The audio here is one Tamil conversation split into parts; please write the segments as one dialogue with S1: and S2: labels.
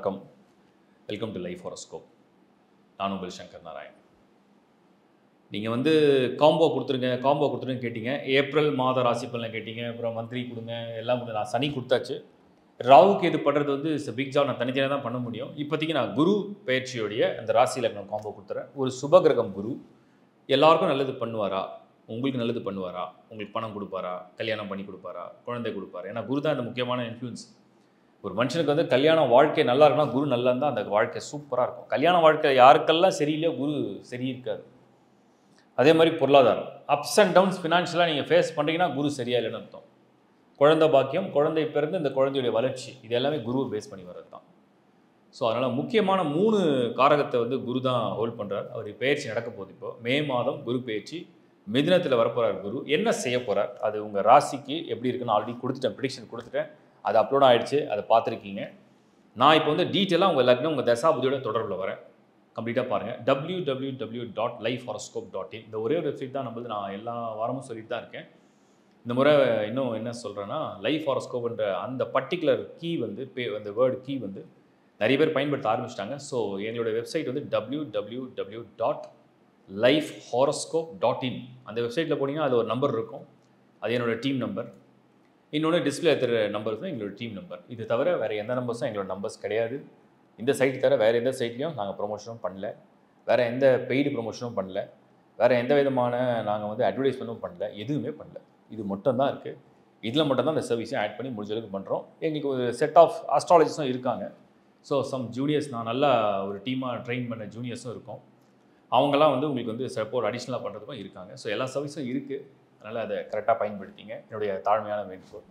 S1: வணக்கம். Welcome to life horoscope. நான் உங்கள் சங்கர் நாராயண். நீங்கள் வந்து காம்போ கொடுத்துருங்க கேட்டீங்க. ஏப்ரல் மாத ராசி பலன் கேட்டீங்க. அப்புறம் மந்த்லி கொடுங்க, எல்லாம் கொடுங்க. நான் சனி கொடுத்தாச்சு. ராகுக்கு எது படுறது வந்து பிக் ஜாப் நான் தனித்தனியாக தான் பண்ண முடியும். இப்போதைக்கு நான் குரு பயிற்சியோடைய அந்த ராசி லக்னம் காம்போ கொடுத்துறேன். ஒரு சுபகிரகம் குரு எல்லாருக்கும் நல்லது பண்ணுவாரா? உங்களுக்கு நல்லது பண்ணுவாரா? உங்களுக்கு பணம் கொடுப்பாரா? கல்யாணம் பண்ணி கொடுப்பாரா? குழந்தை கொடுப்பாரா? ஏன்னா குரு தான் இந்த முக்கியமான இன்ஃப்ளூயன்ஸ். ஒரு மனுஷனுக்கு வந்து கல்யாண வாழ்க்கை நல்லா இருக்குன்னா குரு நல்லா இருந்தால் அந்த வாழ்க்கை சூப்பராக இருக்கும். கல்யாண வாழ்க்கை யாருக்கெல்லாம் சரியில்லையோ குரு சரி இருக்காது. அதே மாதிரி பொருளாதாரம் அப்ஸ் அண்ட் டவுன்ஸ் ஃபினான்ஷியலாக நீங்கள் ஃபேஸ் பண்ணுறீங்கன்னா குரு சரியா இல்லைன்னு அர்த்தம். குழந்தை பாக்கியம், குழந்தை பிறந்து இந்த குழந்தையுடைய வளர்ச்சி, இது எல்லாமே குருவை பேஸ் பண்ணி வர்றது தான். ஸோ அதனால் முக்கியமான 3 காரகத்தை வந்து குரு தான் ஹோல்ட் பண்ணுறார். அவர் பயிற்சி நடக்க போகுது. இப்போ மே மாதம் குரு பயிற்சி மிதுனத்தில் வரப்போகிறார். குரு என்ன செய்ய போகிறார், அது உங்கள் ராசிக்கு எப்படி இருக்குன்னு ஆல்ரெடி கொடுத்துட்டேன், ப்ரிடிக்ஷன் கொடுத்துட்டேன். அது அப்லோட் ஆகிடுச்சு, அதை பார்த்துருக்கீங்க. நான் இப்போ வந்து டீட்டெயிலாக உங்கள் லக்னம் உங்கள் தசாபுதியோட தொடர்பில் வரேன். கம்ப்ளீட்டாக பாருங்கள். www.lifehoroscope.in இந்த ஒரே ஒரு வெப்சைட் தான் நம்மளது. நான் எல்லா வாரமும் சொல்லிட்டு தான் இருக்கேன். இந்த முறை இன்னும் என்ன சொல்கிறேன்னா, லைஃப் ஹாரோஸ்கோப்ன்ற அந்த பர்டிகுலர் கீ வந்து அந்த வேர்டு கீ வந்து நிறைய பேர் பயன்படுத்த ஆரம்பிச்சிட்டாங்க. ஸோ எங்களுடைய வெப்சைட் வந்து www.lifehoroscope.in. அந்த வெப்சைட்டில் போனீங்கன்னா அது ஒரு நம்பர் இருக்கும். அது என்னோடய டீம் நம்பர். இன்னொன்று டிஸ்பிளே எடுத்துகிற நம்பர் தான் எங்களோட டீம் நம்பர். இது தவிர வேறு எந்த நம்பர்ஸும் எங்களோட நம்பர்ஸ் கிடையாது. இந்த சைட் தவிர வேறு எந்த சைட்லையும் நாங்கள் ப்ரொமோஷனும் பண்ணல, வேறு எந்த பெய்டு ப்ரொமோஷனும் பண்ணல, வேறு எந்த விதமான நாங்கள் வந்து அட்வர்டைஸ்மெண்ட்டும் பண்ணல, எதுவுமே பண்ணல. இது மட்டும் தான் இருக்குது. இதில் மட்டும்தான் இந்த சர்வீஸையும் ஆட் பண்ணி முடிஞ்ச அளவுக்கு பண்ணுறோம். எங்களுக்கு ஒரு செட் ஆஃப் ஆஸ்ட்ராலஜிஸும் இருக்காங்க. ஸோ சம் ஜூனியர்ஸ், நான் நல்லா ஒரு டீமாக ட்ரெயின் பண்ண ஜூனியர்ஸும் இருக்கும். அவங்கெல்லாம் வந்து உங்களுக்கு வந்து சப்போர்ட் அடிஷ்னலாக பண்ணுறதுக்கும் இருக்காங்க. ஸோ எல்லா சர்வீஸும் இருக்குது. அதனால் அதை கரெக்டாக பயன்படுத்திங்க. என்னுடைய தாழ்மையான வேண்டுகோள்.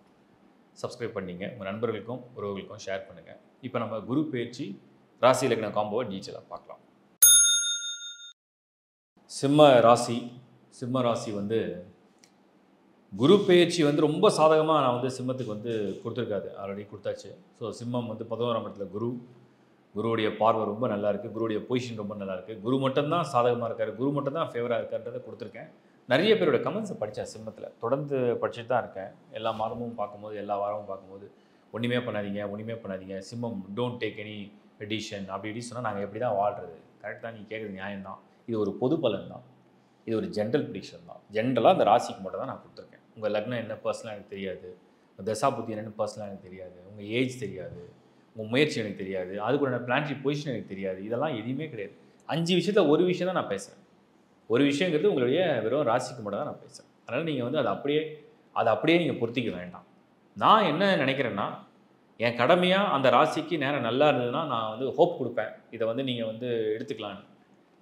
S1: சப்ஸ்கிரைப் பண்ணிங்க, உங்கள் நண்பர்களுக்கும் உறவுகளுக்கும் ஷேர் பண்ணுங்கள். இப்போ நம்ம குரு பயிற்சி ராசி லக்ன காம்போவை டீச்சராக பார்க்கலாம். சிம்ம ராசி வந்து குரு பயிற்சி வந்து ரொம்ப சாதகமாக நான் வந்து சிம்மத்துக்கு வந்து கொடுத்துருக்காது, ஆல்ரெடி கொடுத்தாச்சு. ஸோ சிம்மம் வந்து 11ஆம் இடத்துல குருவுடைய பார்வை ரொம்ப நல்லா இருக்குது. குருவுடைய பொசிஷன் ரொம்ப நல்லா இருக்குது. குரு மட்டும்தான் சாதகமாக இருக்கார், குரு மட்டும்தான் ஃபேவராக இருக்கான்றதை கொடுத்துருக்கேன். நிறைய பேரோட கமெண்ட்ஸை படித்தேன். சிம்மத்தில் தொடர்ந்து படிச்சுட்டு தான் இருக்கேன். எல்லா மாதமும் பார்க்கும்போது, எல்லா வாரமும் பார்க்கும்போது ஒன்றுமே பண்ணாதீங்க, சிம்மம் டோன்ட் டேக் எனி எடிஷன் அப்படி இப்படி சொன்னால் நாங்கள் எப்படி தான் வாழ்கிறது? கரெக்ட் தான், நீங்கள் கேட்குறது நியாயம்தான். இது ஒரு பொது பலன் தான், இது ஒரு ஜென்ரல் ப்ரிடிக்ஷன் தான். ஜென்ரலாக அந்த ராசிக்கு மட்டும் தான் நான் கொடுத்துருக்கேன். உங்கள் லக்னம் என்ன பர்சனலாக எனக்கு தெரியாது, உங்கள் தசாபுத்தி என்னென்னு பர்சனலாக எனக்கு தெரியாது, உங்கள் ஏஜ் தெரியாது, உங்கள் முயற்சி எனக்கு தெரியாது, அதுக்குள்ள பிளானட்டரி பொசிஷன் எனக்கு தெரியாது. இதெல்லாம் எதுவுமே கிடையாது. 5 விஷயத்தில் ஒரு விஷயம் தான் நான் பேசுகிறேன். ஒரு விஷயங்கிறது உங்களுடைய வெறும் ராசிக்கு மட்டும் தான் நான் பேசுகிறேன். அதனால் நீங்கள் வந்து அதை அப்படியே நீங்கள் பொருத்திக்க வேண்டாம். நான் என்ன நினைக்கிறேன்னா, என் கடமையாக அந்த ராசிக்கு நேரம் நல்லா இருந்ததுன்னா நான் வந்து ஹோப் கொடுப்பேன், இதை வந்து நீங்கள் வந்து எடுத்துக்கலான்னு.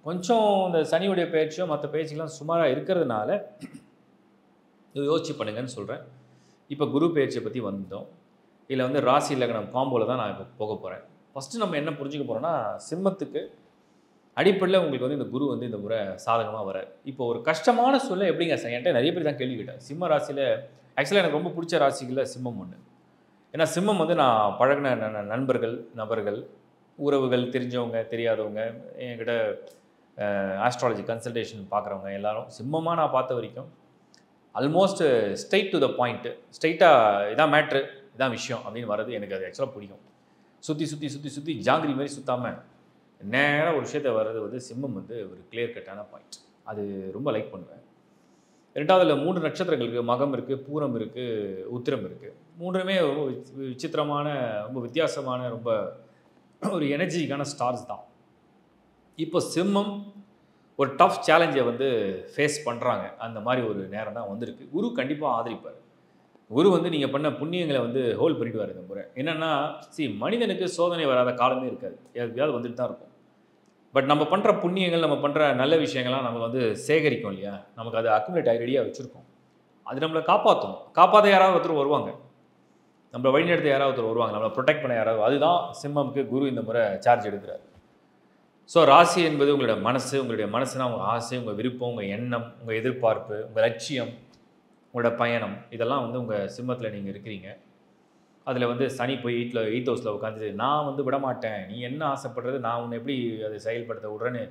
S1: கொஞ்சம் இந்த சனியுடைய பயிற்சியோ மற்ற பயிற்சிகள்லாம் சுமாராக இருக்கிறதுனால யோசிச்சு பண்ணுங்கன்னு சொல்கிறேன். இப்போ குரு பயிற்சியை பற்றி வந்தோம். இதில் வந்து ராசி லக்னம் காம்போவில் தான் நான் இப்போ போக போகிறேன். ஃபஸ்ட்டு நம்ம என்ன புரிஞ்சுக்க போகிறோன்னா, சிம்மத்துக்கு அடிப்படையில் உங்களுக்கு வந்து இந்த குரு வந்து இந்த முறை சாதகமாக வராது. இப்போ ஒரு கஷ்டமான சூழ்நிலை எப்படிங்க சார்? என்கிட்ட நிறைய பேர் தான் கேள்வி கேட்டேன். சிம்ம ராசியில் ஆக்சுவலாக எனக்கு ரொம்ப பிடிச்ச ராசிகளில் சிம்மம் ஒன்று. ஏன்னா சிம்மம் வந்து நான் பழகின நபர்கள், உறவுகள், தெரிஞ்சவங்க, தெரியாதவங்க, என்கிட்ட ஆஸ்ட்ராலஜி கன்சல்டேஷன் பார்க்குறவங்க எல்லாரும் சிம்மமாக நான் பார்த்த வரைக்கும் almost straight to the point, ஸ்ட்ரைட்டாக இதான் மேட்ரு, இதான் விஷயம் அப்படின்னு வர்றது எனக்கு அது ஆக்சுவலாக பிடிக்கும். சுற்றி ஜாங்கிரி மாதிரி சுற்றாமல் நேராக ஒரு விஷயத்தை வர்றது வந்து சிம்மம் வந்து ஒரு கிளியர் கட்டான பாயிண்ட். அது ரொம்ப லைக் பண்ணுவேன். ரெண்டாவதுல 3 நட்சத்திரங்கள் இருக்குது. மகம் இருக்குது, பூரம் இருக்குது, உத்திரம் இருக்குது. 3மே ரொம்ப விசித்திரமான, ரொம்ப வித்தியாசமான, ரொம்ப ஒரு எனர்ஜிக்கான ஸ்டார்ஸ் தான். இப்போ சிம்மம் ஒரு டஃப் சேலஞ்சை வந்து ஃபேஸ் பண்ணுறாங்க. அந்த மாதிரி ஒரு நேரம் தான் வந்திருக்கு. குரு கண்டிப்பாக ஆதரிப்பார். குரு வந்து நீங்கள் பண்ண புண்ணியங்களை வந்து ஹோல்ட் பண்ணிவிடுவார் இந்த முறை. என்னென்னா, மனிதனுக்கு சோதனை வராத காலமே இருக்காது, எதாவது வந்துட்டு தான் இருக்கும். பட் நம்ம பண்ணுற புண்ணியங்கள், நம்ம பண்ணுற நல்ல விஷயங்கள்லாம் நம்ம வந்து சேகரிக்கும் இல்லையா, நமக்கு அது அக்குமுலேட் ஆகி ரெடியாக வச்சுருக்கோம். அது நம்மளை காப்பாற்ற யாராவது ஒருத்தர் வருவாங்க, நம்மளை வழிநடத்த யாராவது ஒருத்தர் வருவாங்க, நம்மளை ப்ரொடெக்ட் பண்ண யாராவது. அதுதான் சிம்மமுக்கு குரு இந்த முறை சார்ஜ் எடுக்கிறார். ஸோ ராசி என்பது உங்களுடைய மனசுனா உங்கள் ஆசை, உங்கள் விருப்பம், உங்கள் எண்ணம், உங்கள் எதிர்பார்ப்பு, உங்கள் லட்சியம், உங்களோட பயணம், இதெல்லாம் வந்து உங்கள் சிம்மத்தில் நீங்கள் இருக்கிறீங்க. அதில் வந்து சனி போய் 8th ஹவுஸில் உட்காந்து நான் வந்து விடமாட்டேன், நீ என்ன ஆசைப்படுறது, நான் உன்னை எப்படி அதை செயல்படுத்த விட்றேன்னு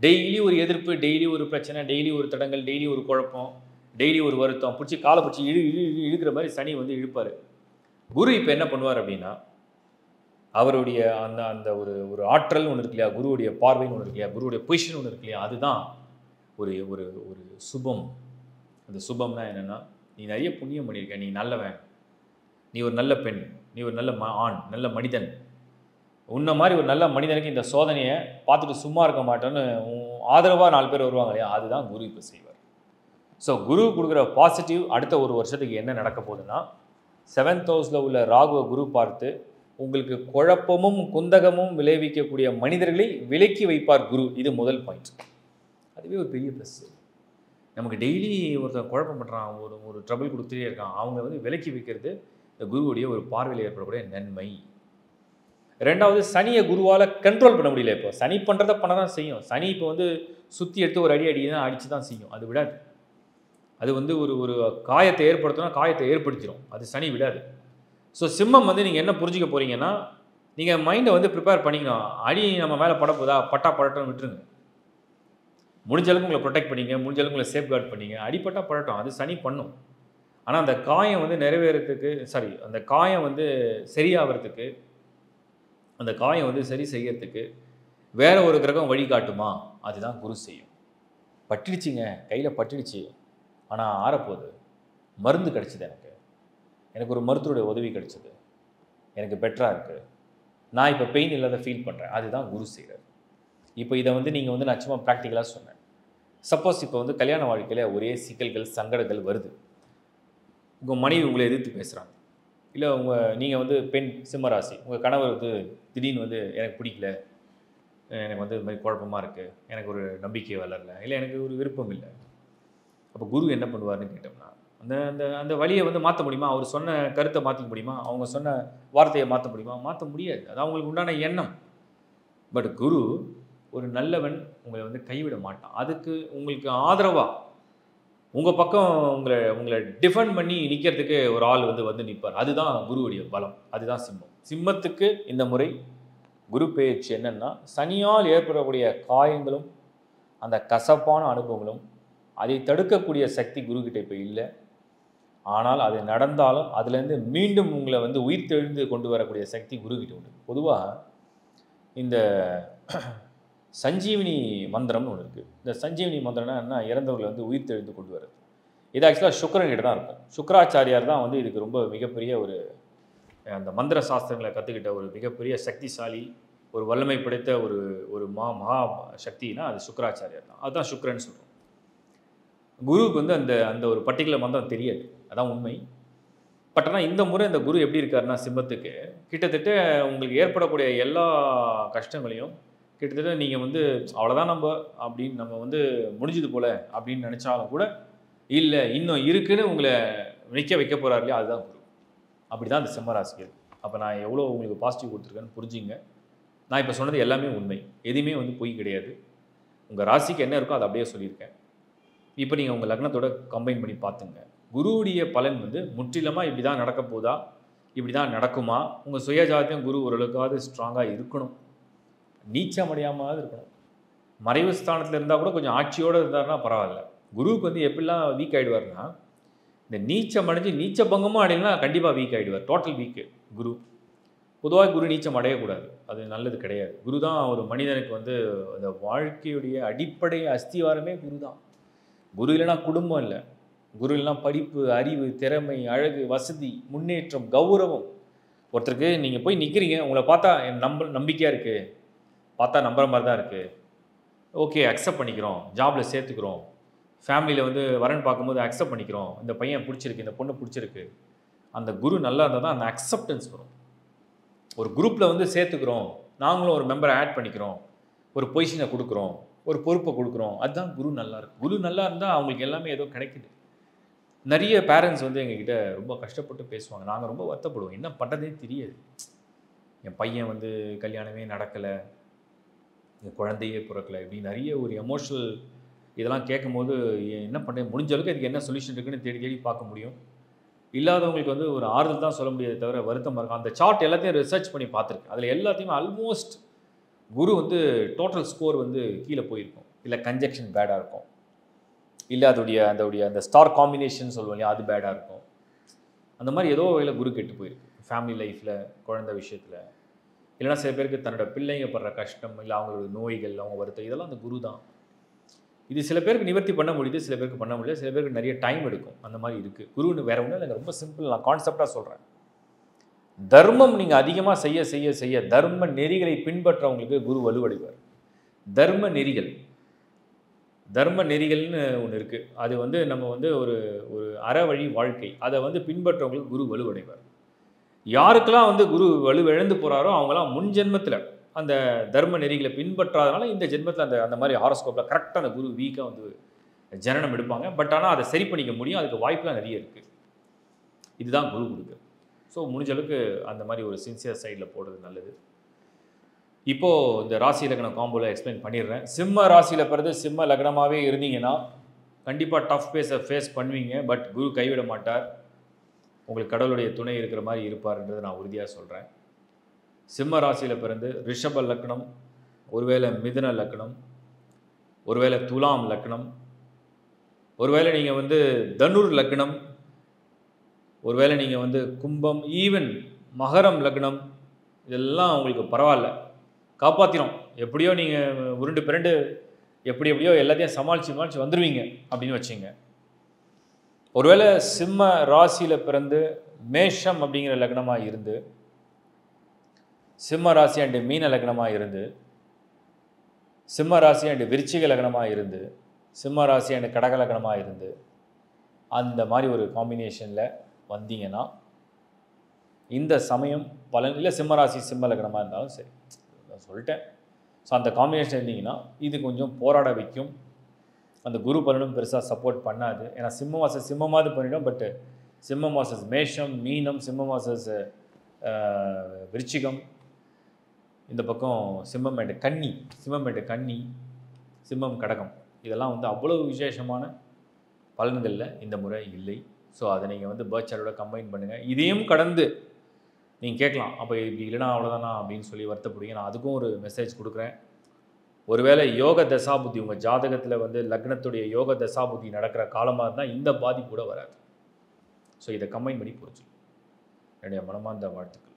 S1: டெய்லி ஒரு எதிர்ப்பு, டெய்லி ஒரு பிரச்சனை, டெய்லி ஒரு தடங்கள், டெய்லி ஒரு குழப்பம், டெய்லி ஒரு வருத்தம், காலை பிடிச்சி இழுக்கிற மாதிரி சனி வந்து இழுப்பார். குரு இப்போ என்ன பண்ணுவார் அப்படின்னா, அவருடைய அந்த அந்த ஒரு ஒரு ஆற்றல் ஒன்று இருக்கு இல்லையா, குருவுடைய பார்வைன்னு ஒன்று இருக்கு இல்லையா, குருவுடைய பொசிஷன் ஒன்று இருக்கு இல்லையா, அதுதான் ஒரு ஒரு ஒரு சுபம். அந்த சுபம்னா என்னென்னா, நீ நிறைய புண்ணியம் பண்ணியிருக்க, நீ நல்லவன், நீ ஒரு நல்ல பெண், நீ ஒரு நல்ல ஆண், நல்ல மனிதன், உன்ன மாதிரி ஒரு நல்ல மனிதனுக்கு இந்த சோதனையை பார்த்துட்டு சும்மா இருக்க மாட்டேன்னு ஆதரவாக 4 பேர் வருவாங்க இல்லையா, அதுதான் குரு இப்போ செய்வார். ஸோ குரு கொடுக்குற பாசிட்டிவ் அடுத்த ஒரு வருஷத்துக்கு என்ன நடக்க போகுதுன்னா, 7th ஹவுஸில் உள்ள ராகுவை குரு பார்த்து உங்களுக்கு குழப்பமும் குந்தகமும் விளைவிக்கக்கூடிய மனிதர்களை விலக்கி வைப்பார் குரு. இது முதல் பாயிண்ட். அதுவே ஒரு பெரிய ப்ளஸ். நமக்கு டெய்லி ஒருத்தன் குழப்பம் பண்ணுறான், ஒரு ஒரு ட்ரபிள் கொடுத்துட்டே இருக்கான், அவங்க வந்து விலக்கி வைக்கிறது இந்த குருவுடைய ஒரு பார்வையில் ஏற்படக்கூடிய நன்மை. ரெண்டாவது, சனியை குருவால் கண்ட்ரோல் பண்ண முடியல. இப்போ சனி பண்ணுறதை பண்ண தான் செய்யும். சனி இப்போ வந்து சுற்றி எடுத்து ஒரு அடி தான் அடித்து தான் செய்யும், அது விடாது. அது வந்து ஒரு ஒரு காயத்தை ஏற்படுத்தினா காயத்தை ஏற்படுத்திடும், அது சனி விடாது. ஸோ சிம்மம் வந்து நீங்கள் என்ன புரிஞ்சிக்க போகிறீங்கன்னா, நீங்கள் மைண்டை வந்து ப்ரிப்பேர் பண்ணிக்கணும். அடி நம்ம மேலே படப்போதா, பட்டா படட்டும் விட்டுருங்க. முடிஞ்ச அளவுக்கு உங்களை ப்ரொடெக்ட் பண்ணிங்க, முடிஞ்ச அளவுக்கு உங்களை சேஃப்கார்ட் பண்ணிங்க. அடிப்பட்டா படட்டும், அது சனி பண்ணும். ஆனால் அந்த காயம் வந்து நிறைவேறதுக்கு, அந்த காயம் வந்து சரியாகிறதுக்கு, அந்த காயம் வந்து சரி செய்யறதுக்கு வேற ஒரு கிரகம் வழிகாட்டுமா, அதுதான் குரு செய்யும். பட்டுடுச்சிங்க, கையில் பட்டுடுச்சு, ஆனால் ஆறப்போகுது, மருந்து கிடச்சிது, எனக்கு ஒரு மருத்துவருடைய உதவி கிடைச்சிது, எனக்கு பெட்டராக இருக்குது, நான் இப்போ பெயின் இல்லாத ஃபீல் பண்ணுறேன், அதுதான் குரு செய்கிறார். இப்போ இதை வந்து நீங்கள் வந்து நான் சும்மா ப்ராக்டிக்கலாக சொன்னேன். சப்போஸ் இப்போ வந்து கல்யாண வாழ்க்கையில் ஒரே சிக்கல்கள் சங்கடங்கள் வருது, உங்கள் மனைவி உங்களை எதிர்த்து பேசுகிறாங்க, இல்லை நீங்கள் வந்து பெண் சிம்மராசி, உங்கள் கணவர் வந்து திடீர்னு வந்து எனக்கு பிடிக்கல, எனக்கு வந்து இது மாதிரி குழப்பமாக இருக்குது, எனக்கு ஒரு நம்பிக்கை வளரல, இல்லை எனக்கு ஒரு விருப்பம் இல்லை. அப்போ குரு என்ன பண்ணுவார்னு கேட்டோம்னா, அந்த அந்த அந்த வழியை வந்து மாற்ற முடியுமா? அவர் சொன்ன கருத்தை மாற்றிக்க முடியுமா? அவங்க சொன்ன வார்த்தையை மாற்ற முடியுமா? மாற்ற முடியாது. அது அவங்களுக்கு உண்டான எண்ணம். பட் குரு ஒரு நல்லவன், உங்களை வந்து கைவிட மாட்டான். அதுக்கு உங்களுக்கு ஆதரவாக உங்கள் பக்கம் உங்களை டிஃபெண்ட் பண்ணி நிற்கிறதுக்கு ஒரு ஆள் வந்து நிற்பார். அதுதான் குருவுடைய பலம். அதுதான் சிம்மம். சிம்மத்துக்கு இந்த முறை குரு பெயர்ச்சி என்னென்னா, சனியால் ஏற்படக்கூடிய காயங்களும் அந்த கசப்பான அனுபவங்களும் அதை தடுக்கக்கூடிய சக்தி குருக்கிட்ட இப்போ இல்லை. ஆனால் அது நடந்தாலும் அதுலேருந்து மீண்டும் உங்களை வந்து உயிர் தெழுந்து கொண்டு வரக்கூடிய சக்தி குருக்கிட்ட உண்டு. பொதுவாக இந்த சஞ்சீவினி மந்திரம்னு ஒன்று இருக்குது. இந்த சஞ்சீவினி மந்திரம்னா என்ன, இறந்தவர்களை வந்து உயிர் தெழுந்து கொண்டு வர்றது. இது ஆக்சுவலாக சுக்கிரன்கிட்ட தான் இருக்கும். சுக்கராச்சாரியார் தான் வந்து இதுக்கு ரொம்ப மிகப்பெரிய ஒரு அந்த மந்திர சாஸ்திரங்களை கற்றுக்கிட்ட ஒரு மிகப்பெரிய சக்திசாலி, ஒரு வல்லமை படைத்த ஒரு ஒரு மகா சக்தினா அது சுக்கராச்சாரியார் தான். அதுதான் சுக்கிரன் சொல்கிறோம். குருவுக்கு வந்து அந்த அந்த ஒரு பர்டிகுலர் மந்திரம் தெரியாது, அதான் உண்மை. பட் ஆனால் இந்த முறை இந்த குரு எப்படி இருக்காருன்னா, சிம்மத்துக்கு கிட்டத்தட்ட உங்களுக்கு ஏற்படக்கூடிய எல்லா கஷ்டங்களையும் கிட்டத்தட்ட நீங்கள் வந்து அவ்வளோதான் நம்ம வந்து முடிஞ்சது போல அப்படின்னு நினச்சாலும் கூட இல்லை, இன்னும் இருக்குன்னு உங்களை நிற்க வைக்க போகிறார் இல்லையா, அதுதான் குரு. அப்படி தான் அந்த சிம்மராசிக்கு. அப்போ நான் எவ்வளோ உங்களுக்கு பாசிட்டிவ் கொடுத்துருக்கேன்னு புரிஞ்சுங்க. நான் இப்போ சொன்னது எல்லாமே உண்மை, எதுவுமே வந்து பொய் கிடையாது. உங்கள் ராசிக்கு என்ன இருக்கோ அதை அப்படியே சொல்லியிருக்கேன். இப்போ நீங்கள் உங்கள் லக்னத்தோட கம்பைன் பண்ணி பார்த்துங்க. குருவுடைய பலன் வந்து முற்றிலுமாக இப்படி தான் நடக்க போதா, இப்படி தான் நடக்குமா, உங்கள் சுயஜாத்தியம் குரு ஓரளவுக்காவது ஸ்ட்ராங்காக இருக்கணும், நீச்சம் அடையாமல் இருக்கணும். மறைவு ஸ்தானத்தில் இருந்தால் கூட கொஞ்சம் ஆட்சியோடு இருந்தார்னா பரவாயில்ல. குருவுக்கு வந்து எப்படிலாம் வீக் ஆகிடுவார்னா, இந்த நீச்சம் அடைஞ்சு நீச்ச பங்கமாக அடையலாம், கண்டிப்பாக வீக் ஆகிடுவார். டோட்டல் வீக்கு குரு. பொதுவாக குரு நீச்சம் அடையக்கூடாது, அது நல்லது கிடையாது. குரு தான் ஒரு மனிதனுக்கு வந்து அந்த வாழ்க்கையுடைய அடிப்படை அஸ்திவாரமே குரு தான். குரு இல்லைனா குடும்பம் இல்லை, குரு இல்லைனா படிப்பு, அறிவு, திறமை, அழகு, வசதி, முன்னேற்றம், கௌரவம். ஒருத்தருக்கு நீங்கள் போய் நிற்கிறீங்க, உங்களை பார்த்தா நம்பிக்கையாக இருக்குது, பார்த்தா நம்புற மாதிரி தான் இருக்குது, ஓகே அக்செப்ட் பண்ணிக்கிறோம், ஜாபில் சேர்த்துக்கிறோம், ஃபேமிலியில் வந்து வரன் பார்க்கும்போது அக்செப்ட் பண்ணிக்கிறோம், இந்த பையன் பிடிச்சிருக்கு, இந்த பொண்ணு பிடிச்சிருக்கு, அந்த குரு நல்லா இருந்தால் தான் அந்த அக்செப்டன்ஸ் வரும். ஒரு குரூப்பில் வந்து சேர்த்துக்கிறோம், நாங்களும் ஒரு மெம்பரை ஆட் பண்ணிக்கிறோம், ஒரு பொசிஷனை கொடுக்குறோம், ஒரு பொறுப்பை கொடுக்குறோம், அதுதான் குரு நல்லா இருக்கும். குரு நல்லா இருந்தால் அவங்களுக்கு எல்லாமே ஏதோ கிடைக்குது. நிறைய பேரண்ட்ஸ் வந்து எங்ககிட்ட ரொம்ப கஷ்டப்பட்டு பேசுவாங்க, நாங்கள் ரொம்ப வருத்தப்படுவோம், என்ன பண்ணுறதே தெரியாது, என் பையன் வந்து கல்யாணமே நடக்கலை, என் குழந்தையே பிறக்கலை, இப்படி நிறைய ஒரு எமோஷனல் இதெல்லாம் கேட்கும்போது என்ன பண்ணுறேன், முடிஞ்ச அளவுக்கு அதுக்கு என்ன சொல்யூஷன் இருக்குன்னு தேடி தேடி பார்க்க முடியும். இல்லாதவங்களுக்கு வந்து ஒரு ஆறுதல் தான் சொல்ல முடியாது தவிர வருத்தமாக இருக்கும். அந்த சார்ட் எல்லாத்தையும் ரிசர்ச் பண்ணி பார்த்துருக்கேன், அதில் எல்லாத்தையுமே ஆல்மோஸ்ட் குரு வந்து டோட்டல் ஸ்கோர் வந்து கீழே போயிருக்கும், இல்லை கன்ஜெக்ஷன் பேடாக இருக்கும், இல்லை அதோடைய அந்த ஸ்டார் காம்பினேஷன் சொல்லுவோம் இல்லையா, அது பேடாக இருக்கும். அந்த மாதிரி ஏதோ வகையில் குரு கெட்டு போயிருக்கு. ஃபேமிலி லைஃப்பில், குழந்தை விஷயத்தில், இல்லைனா சில பேருக்கு தன்னோட பிள்ளைங்க படுற கஷ்டம், இல்லை அவங்களோட நோய்கள், அவங்க வருத்தம், இதெல்லாம் அந்த குரு தான். இது சில பேருக்கு நிவர்த்தி பண்ண முடியுது, சில பேருக்கு பண்ண முடியல, சில பேருக்கு நிறைய டைம் எடுக்கும். அந்த மாதிரி இருக்குது. குருன்னு வேற ஒன்றும் இல்லைங்க, ரொம்ப சிம்பிள். நான் கான்செப்டாக சொல்கிறேன். தர்மம் நீங்கள் அதிகமாக செய்ய செய்ய செய்ய தர்ம நெறிகளை பின்பற்றவங்களுக்கு குரு வலுவடைவார். தர்ம நெறிகள், தர்ம நெறிகள்னு ஒன்று இருக்குது. அது வந்து நம்ம வந்து ஒரு ஒரு அறவழி வாழ்க்கை, அதை வந்து பின்பற்றவங்களுக்கு குரு வலுவடைவார். யாருக்கெல்லாம் வந்து குரு வலுவிழந்து போகிறாரோ அவங்களாம் முன் ஜென்மத்தில் அந்த தர்ம நெறிகளை பின்பற்றாதனால இந்த ஜென்மத்தில் அந்த மாதிரி ஹாரோஸ்கோப்பில் கரெக்டாக அந்த குரு வீக்காக வந்து ஜனனம் எடுப்பாங்க. பட் ஆனால் அதை சரி பண்ணிக்க முடியும், அதுக்கு வாய்ப்புலாம் நிறைய இருக்குது. இதுதான் குரு கொடுக்கு. ஸோ முடிஞ்ச அளவுக்கு அந்த மாதிரி ஒரு சின்சியர் சைடில் போடுறது நல்லது. இப்போது இந்த ராசி லக்னம் காம்போவில் எக்ஸ்பிளைன் பண்ணிடுறேன். சிம்ம ராசியில் பிறகு சிம்ம லக்னமாகவே இருந்தீங்கன்னா கண்டிப்பாக டஃப் ஃபேஸ் பண்ணுவீங்க. பட் குரு கைவிட மாட்டார், உங்களுக்கு கடவுளுடைய துணை இருக்கிற மாதிரி இருப்பார்ன்றதை நான் உறுதியாக சொல்கிறேன். சிம்ம ராசியில் பிறந்து ரிஷப லக்னம், ஒருவேளை மிதுன லக்னம், ஒருவேளை துலாம் லக்னம், ஒருவேளை நீங்கள் வந்து தனுர் லக்னம், ஒருவேளை நீங்கள் வந்து கும்பம், ஈவன் மகரம் லக்னம், இதெல்லாம் உங்களுக்கு பரவாயில்ல, காப்பாற்றிடும். எப்படியோ நீங்கள் உருண்டு பிறண்டு எப்படியோ எல்லாத்தையும் சமாளித்து வந்துடுவீங்க அப்படின்னு வச்சுங்க. ஒருவேளை சிம்ம ராசியில் பிறந்து மேஷம் அப்படிங்கிற லக்னமாக இருந்து, சிம்ம ராசி அண்டு மீன லக்னமாக இருந்து, சிம்ம ராசி அண்டு விருச்சிக லக்னமாக இருந்து, சிம்ம ராசி அண்டு கடக லக்னமாக இருந்து, அந்த மாதிரி ஒரு காம்பினேஷனில் வந்தீங்கன்னா இந்த சமயம் பலன் இல்லை. சிம்ம ராசி சிம்ம லக்னமாக இருந்தாலும் சரி, நான் சொல்லிட்டேன். ஸோ அந்த காம்பினேஷன் இருந்தீங்கன்னா இது கொஞ்சம் போராட வைக்கும். அந்த குரு பலனும் பெருசாக சப்போர்ட் பண்ணாது. ஏன்னா சிம்ம மாசம் சிம்மமாவது பண்ணிடும். பட்டு சிம்ம மாசஸ் மேஷம், மீனம், சிம்ம மாசஸ் விருச்சிகம், இந்த பக்கம் சிம்மம் அண்டு கன்னி, சிம்மம் அண்டு கன்னி, சிம்மம் கடகம், இதெல்லாம் வந்து அவ்வளவு விசேஷமான பலன்களில் இந்த முறை இல்லை. ஸோ அதை நீங்கள் வந்து பர்த் சார்ட்டோட கம்பைன் பண்ணுங்கள். இதையும் கடந்து நீங்கள் கேட்கலாம், அப்போ இப்படி இல்லைனா அவ்வளோதானா அப்படின்னு சொல்லி வருத்தப்படுவீங்க. நான் அதுக்கும் ஒரு மெசேஜ் கொடுக்குறேன். ஒருவேளை யோக தசாபுத்தி உங்கள் ஜாதகத்தில் வந்து லக்னத்துடைய யோக தசாபுத்தி நடக்கிற காலமாக இருந்தால் இந்த பாதிப்பு கூட வராது. ஸோ இதை கம்பைன் பண்ணி புரிஞ்சு என்னுடைய மனமார்ந்த வாழ்த்துக்கள்.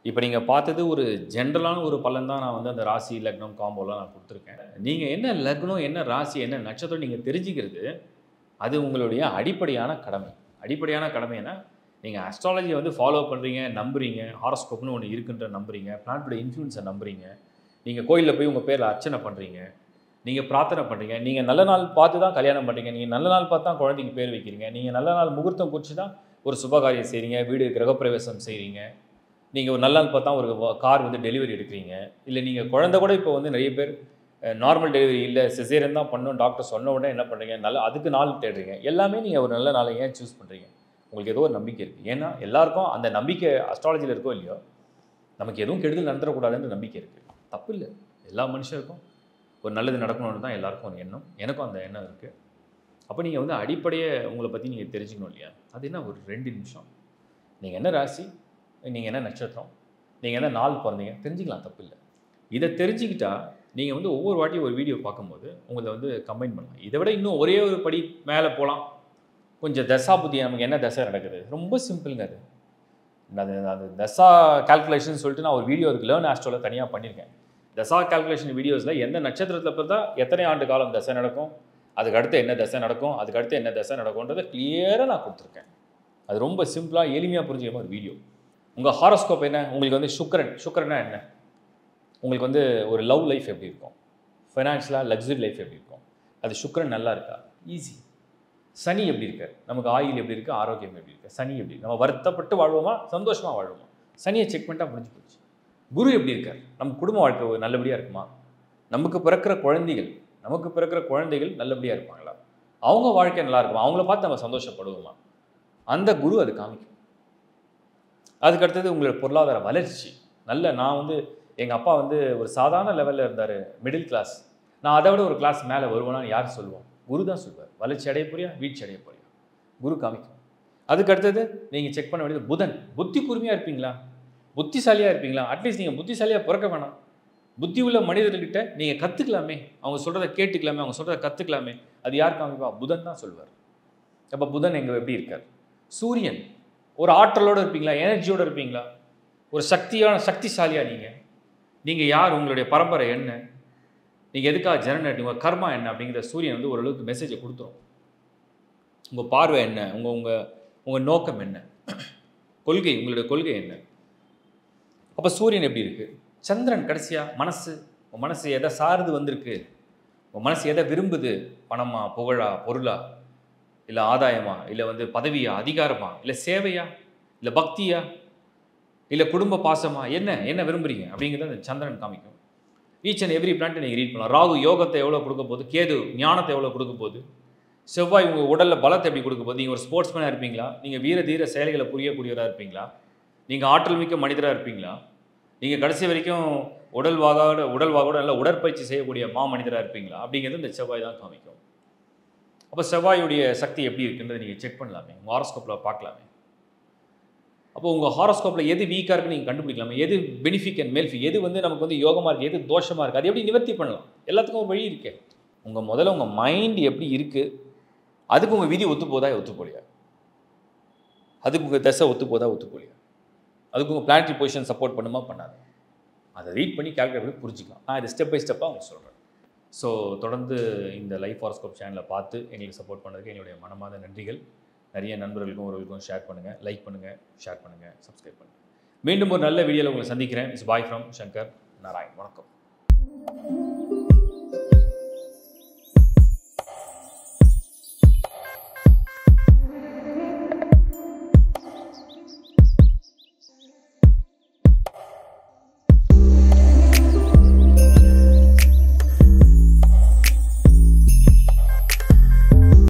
S1: இப்போ நீங்கள் பார்த்தது ஒரு ஜென்ரலான ஒரு பலன் தான். நான் வந்து அந்த ராசி லக்னம் காம்போலாம் நான் கொடுத்துருக்கேன். நீங்கள் என்ன லக்னம், என்ன ராசி, என்ன நட்சத்திரம் நீங்கள் தெரிஞ்சுக்கிறது அது உங்களுடைய அடிப்படையான கடமை. அடிப்படையான கடமைன்னா நீங்கள் அஸ்ட்ராலஜியை வந்து ஃபாலோ பண்ணுறீங்க, நம்புறீங்க, ஹாரோஸ்கோப்னு ஒன்று இருக்குன்ற நம்புறீங்க, பிளானட்டோட இன்ஃப்ளூயன்ஸை நம்புறீங்க, நீங்கள் கோயிலில் போய் உங்கள் பேரில் அர்ச்சனை பண்ணுறீங்க, நீங்கள் பிரார்த்தனை பண்ணுறீங்க, நீங்கள் நல்ல நாள் பார்த்து தான் கல்யாணம் பண்ணுறீங்க, நீங்கள் நல்ல நாள் பார்த்து தான் குழந்தைக்கு பேர் வைக்கிறீங்க, நீங்கள் நல்ல நாள் முகூர்த்தம் குறித்து தான் ஒரு சுபகாரியம் செய்கிறீங்க, வீடு கிரகப்பிரவேசம் செய்கிறீங்க, நீங்கள் ஒரு நல்ல நாள் பார்த்தா ஒரு கார் வந்து டெலிவரி எடுக்கிறீங்க, இல்லை நீங்கள் குழந்தை கூட இப்போ வந்து நிறைய பேர் நார்மல் டெலிவரி இல்லை சிசேரியன் தான் பண்ணணும் டாக்டர் சொன்ன உடனே என்ன பண்ணுறீங்க, நல்லா அதுக்கு நாள் தேடுறீங்க. எல்லாமே நீங்கள் ஒரு நல்ல நாளை ஏன் சூஸ் பண்ணுறீங்க? உங்களுக்கு ஏதோ ஒரு நம்பிக்கை இருக்குது. ஏன்னா எல்லாருக்கும் அந்த நம்பிக்கை அஸ்ட்ராலஜியில் இருக்கோ இல்லையோ, நமக்கு எதுவும் கெடுதல் நடந்துடக்கூடாதுன்ற நம்பிக்கை இருக்குது. தப்பு இல்லை, எல்லா மனுஷருக்கும் ஒரு நல்லது நடக்கணும்னு தான் எல்லாருக்கும் ஒரு எண்ணம். எனக்கும் அந்த எண்ணம் இருக்குது. அப்போ நீங்கள் வந்து அடிப்படையை உங்களை பற்றி நீங்கள் தெரிஞ்சுக்கணும் இல்லையா? அது என்ன ஒரு 2 நிமிஷம், நீங்கள் என்ன ராசி, நீங்கள் என்ன நட்சத்திரம், நீங்கள் என்ன நாள் பிறந்தீங்க தெரிஞ்சுக்கலாம், தப்பு இல்லை. இதை தெரிஞ்சுக்கிட்டா நீங்கள் வந்து ஒவ்வொரு வாட்டியும் ஒரு வீடியோ பார்க்கும்போது உங்களை வந்து கம்பைன் பண்ணலாம். இதை விட இன்னும் ஒரே ஒரு படி மேலே போகலாம். கொஞ்சம் தசா புத்தி, நமக்கு என்ன தசை நடக்குது, ரொம்ப சிம்பிளுங்க. அது தசா கால்குலேஷன் சொல்லிட்டு நான் ஒரு வீடியோ இருக்குது லேர்ன் ஆஸ்ட்ரோவில் தனியாக பண்ணியிருக்கேன். தசா கால்குலேஷன் வீடியோஸில் எந்த நட்சத்திரத்தில் பார்த்தா எத்தனை ஆண்டு காலம் தசை நடக்கும், அதுக்கு அடுத்து என்ன தசை நடக்கும், அதுக்கு அடுத்து என்ன தசை நடக்கும்ன்றதை கிளியராக நான் கொடுத்துருக்கேன். அது ரொம்ப சிம்பிளாக எளிமையாக புரிஞ்சுக்கிற ஒரு வீடியோ. உங்கள் ஹாரோஸ்கோப் என்ன, உங்களுக்கு வந்து சுக்கரன்னா என்ன, உங்களுக்கு வந்து ஒரு லவ் லைஃப் எப்படி இருக்கும், ஃபைனான்ஷியலாக லக்ஸுரி லைஃப் எப்படி இருக்கும், அது சுக்கரன் நல்லா இருக்கா, ஈஸி. சனி எப்படி இருக்கார், நமக்கு ஆயில் எப்படி இருக்குது, ஆரோக்கியம் எப்படி இருக்குது, சனி எப்படி, நம்ம வருத்தப்பட்டு வாழ்வோமா சந்தோஷமாக வாழ்வோமா, சனியை செக் பண்ணிட்டா முடிஞ்சு போச்சு. குரு எப்படி இருக்கார், நம்ம குடும்ப வாழ்க்கை நல்லபடியாக இருக்குமா, நமக்கு பிறக்கிற குழந்தைகள் நல்லபடியாக இருப்பாங்களா, அவங்க வாழ்க்கை நல்லா இருக்குமா, அவங்கள பார்த்து நம்ம சந்தோஷப்படுவோமா, அந்த குரு அது காமிக்கும். அதுக்கடுத்தது உங்களோட பொருளாதார வளர்ச்சி. நான் வந்து எங்கள் அப்பா வந்து ஒரு சாதாரண லெவலில் இருந்தார், மிடில் கிளாஸ், நான் அதை விட ஒரு கிளாஸ் மேலே வருவேனான்னு யார் சொல்லுவோம், குரு தான் சொல்வார். வளர்ச்சி அடைய போறியா, வீழ்ச்சி அடைய போறியா, குரு காமிக்கும். அதுக்கடுத்தது நீங்கள் செக் பண்ண வேண்டியது புதன். புத்தி கூர்மையாக இருப்பீங்களா, புத்திசாலியாக இருப்பீங்களா, அட்லீஸ்ட் நீங்கள் புத்திசாலியாக பிறக்க வேணாம், புத்தி உள்ள மனிதர்கிட்ட நீங்கள் கற்றுக்கலாமே, அவங்க சொல்கிறத கேட்டுக்கலாமே, அவங்க சொல்கிறத கற்றுக்கலாமே, அது யார் காமிப்பா, புதன் தான் சொல்வார். அப்போ புதன் எங்கே எப்படி இருக்கார். சூரியன், ஒரு ஆற்றலோடு இருப்பீங்களா, எனர்ஜியோடு இருப்பீங்களா, ஒரு சக்திசாலியாக நீங்கள் நீங்கள் யார், உங்களுடைய பரம்பரை என்ன, நீங்கள் எதுக்காக ஜெனரேட், உங்கள் கர்மா என்ன அப்படிங்கிற சூரியன் வந்து ஓரளவுக்கு மெசேஜை கொடுத்துரும். உங்கள் பார்வை என்ன, உங்கள் நோக்கம் என்ன, கொள்கை, உங்களுடைய கொள்கை என்ன. அப்போ சூரியன் எப்படி இருக்குது, சந்திரன் கடைசியாக மனசு, உங்கள் மனசு எதை சார்ந்து வந்திருக்கு, உங்கள் மனசு எதை விரும்புது, பணமா, புகழா, பொருளா, இல்லை ஆதாயமா, இல்லை வந்து பதவியா, அதிகாரமா, இல்லை சேவையா, இல்லை பக்தியா, இல்லை குடும்ப பாசமா, என்ன விரும்புறீங்க அப்படிங்கிறத அந்த சந்திரன் காமிக்கும். ஈச் அண்ட் எவ்ரி பிளான்ட்டை நீங்கள் ரீட் பண்ணலாம். ராகு யோகத்தை எவ்வளோ கொடுக்க போகுது, கேது ஞானத்தை எவ்வளோ கொடுக்க போகுது, செவ்வாய் உங்கள் உடலில் பலத்தை எப்படி கொடுக்க போகுது, நீங்கள் ஒரு ஸ்போர்ட்ஸ்மேனாக இருப்பீங்களா, நீங்கள் வீர தீர செயல்களை புரியக்கூடியவராக இருப்பீங்களா, நீங்கள் ஆற்றல் மிக்க மனிதராக இருப்பீங்களா, நீங்கள் கடைசி வரைக்கும் உடல்வாகோட நல்ல உடற்பயிற்சி செய்யக்கூடிய மனிதராக இருப்பீங்களா அப்படிங்கிறது இந்த செவ்வாய் தான் காமிக்கும். அப்போ செவ்வாயுடைய சக்தி எப்படி இருக்குன்றதை நீங்கள் செக் பண்ணலாமே, உங்கள் ஹாரோஸ்கோப்பில் பார்க்கலாமே. அப்போ உங்கள் ஹாரோஸ்கோப்பில் எது வீக்காக இருக்குன்னு நீங்கள் கண்டுபிடிக்கலாமே, எது பெனிஃபிக் அண்ட் மெல்ஃபி, எது வந்து நமக்கு வந்து யோகமாக இருக்குது, எது தோஷமாக இருக்குது, அது எப்படி நிவர்த்தி பண்ணலாம். எல்லாத்துக்கும் ஒரு வழி இருக்கே. முதல்ல உங்கள் மைண்ட் எப்படி இருக்குது, அதுக்கு உங்கள் விதி ஒத்து போதா ஒத்து போலியா, அதுக்கு உங்கள் தசை ஒத்து போதா ஒத்து போலியா, அதுக்கு உங்கள் பிளானட்டரி பொசிஷன் சப்போர்ட் பண்ணுமா பண்ணாது, அதை ரீட் பண்ணி கால்குலேட் பண்ணி புரிஞ்சிக்கலாம். நான் இதை ஸ்டெப் பை ஸ்டெப்பாக உங்களுக்கு சொல்கிறேன். ஸோ தொடர்ந்து இந்த லைஃப் ஹாரோஸ்கோப் சேனலை பார்த்து எங்களுக்கு சப்போர்ட் பண்ணுறதுக்கு என்னுடைய மனமார்ந்த நன்றிகள். நிறைய நண்பர்களுக்கும் ஒருவருக்கும் ஷேர் பண்ணுங்கள், லைக் பண்ணுங்கள், ஷேர் பண்ணுங்கள், சப்ஸ்கிரைப் பண்ணுங்கள். மீண்டும் ஒரு நல்ல வீடியோவில் உங்களை சந்திக்கிறேன். It's bye from Shankar Narayan. வணக்கம்.